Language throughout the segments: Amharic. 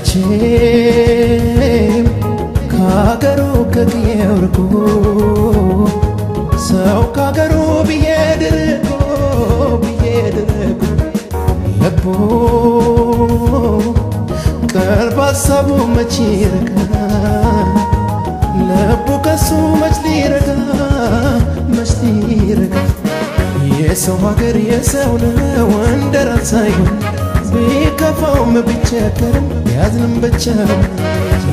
መቼም ከአገሩ ከቀየው ርቆ ሰው ከአገሩ ቢሄድ ርቆ ልቡ ቀልብ ሀሳቡ መች ይረጋል? ልቡ ከሱ መች ሊረጋ የሰው ሀገር የሰው ነው እንደራስ አይሆን ቢከፋውም ቢቸገርም ያዝንም ብቻ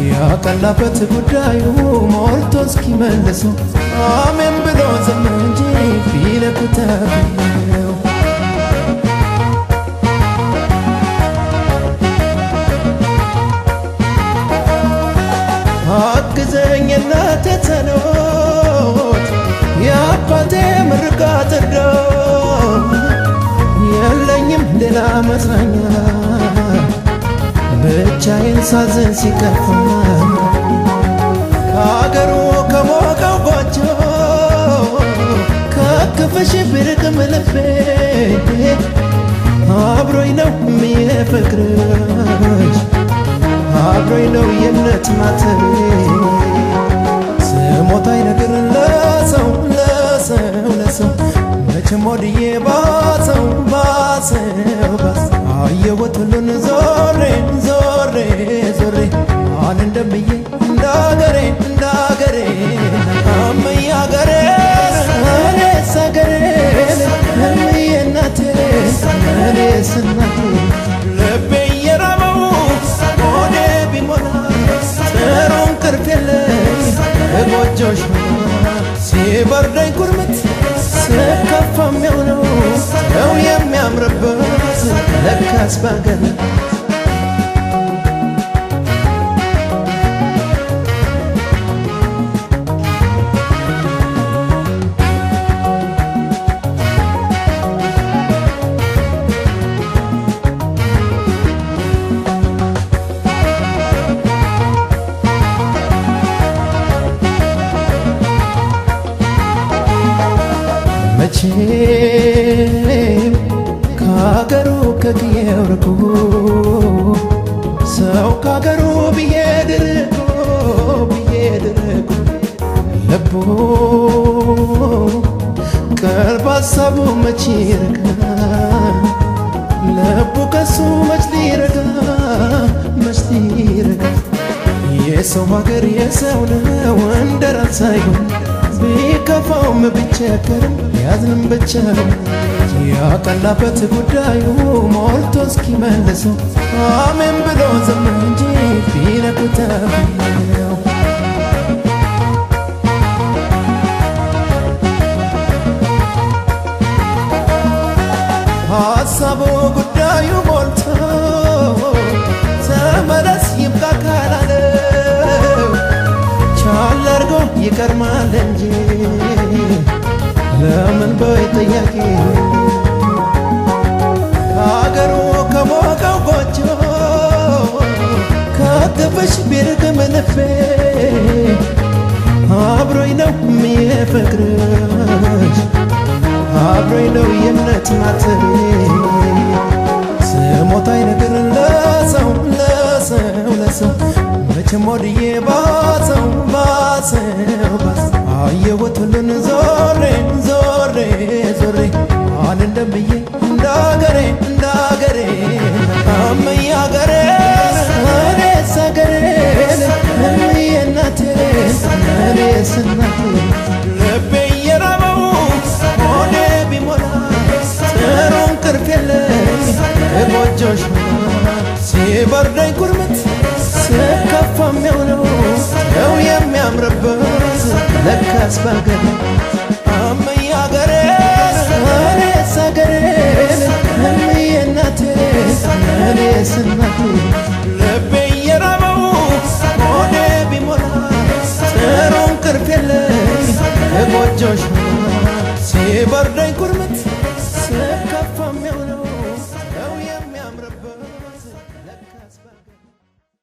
ያቀላበት ጉዳዩ ሞልቶ እስኪመልሰው አሜን ብሎ ዝም እንጂ ቢለኩት ነው። አግዘኝ እናቴ ጸሎት የአባቴ ምርቃት እርዳት የለኝም ሌላ መጽናኛ ብቻዬን ሳዝን ሲከፋ ከአገሩ ከሞቀው ጎጆ ከክፍሽ ብርቅም ልቤ አብሮኝ ነው የሚፈቅርሽ አብሮኝ ነው የእምነት ማተቤ ስሞታይ ነገር ለሰው መቼም ወድዬ ባሰው አየሁት ሁሉን ዞሬ ማን እንደምዬ እንዳገሬ እምዬ አገሬን እኔስ አገሬን እምዬ እናቴ እኔስ እናቴ ልቤ እየራበው ሆዴ ቢሞላ ጥሩ እንቅልፍ የለኝ ጎጆሽ ሲበርደኝ ኩርምት ስከፋም ያው ነው የሚያምርበት ለካስ ባገር መቼም ከአገሩ ከቀየው ርቆ ሰው ከአገሩ ቢሄድ ርቆ ልቡ ቀልብ ሀሳቡ መች ይረጋል? ልቡ ከሱ መች ሊረጋ የሰው ሀገር የሰው ነው እንደራስ አይሆን ቢከፋውም ቢቸገርም ያዝንም ብቻ ያቀላበት ጉዳዩ ሞልቶ እስኪመልሰው አሜን ብሎ ዝም እንጂ ቢለኩት ነው። ሀሳቡ ጉዳዩ ሞልቶ ተመለስ ይብቃ ካላለው ቻል አድርጎ ይቀርማል እንጂ ለምን በይ ጥያቄ ከአገሩ ከሞቀው ጎጆ ከክፍሽ ቢርቅም ልቤ አብሮኝ ነው የሚፈቅርሽ አብሮኝ ነው የእምነት ማተቤ ስሞታይ ነገር ለሰው መቼም ወድዬ ባሰው አየሁት ሁሉን ዞሬ ማን እንደምዬ እንዳገሬ እምዬ አገሬን እኔስ አገሬን እምዬ እናቴ እኔስ እናቴ ልቤ እየራበው ሆዴ ቢሞላ ጥሩ እንቅልፍ የለኝ ጎጆሽ ሲበርደኝ ኩርምት ስከፋም ያው ነው የሚያምርበት ለካስ ባገር እምዬ አገሬን እኔስ አገሬን እምዬ እናቴ እኔስ እናቴ ልቤ እየራበው ሆዴ ቢሞላ ጥሩ እንቅልፍ የለኝ ጎጆሽ ሲበርደኝ ኩርምት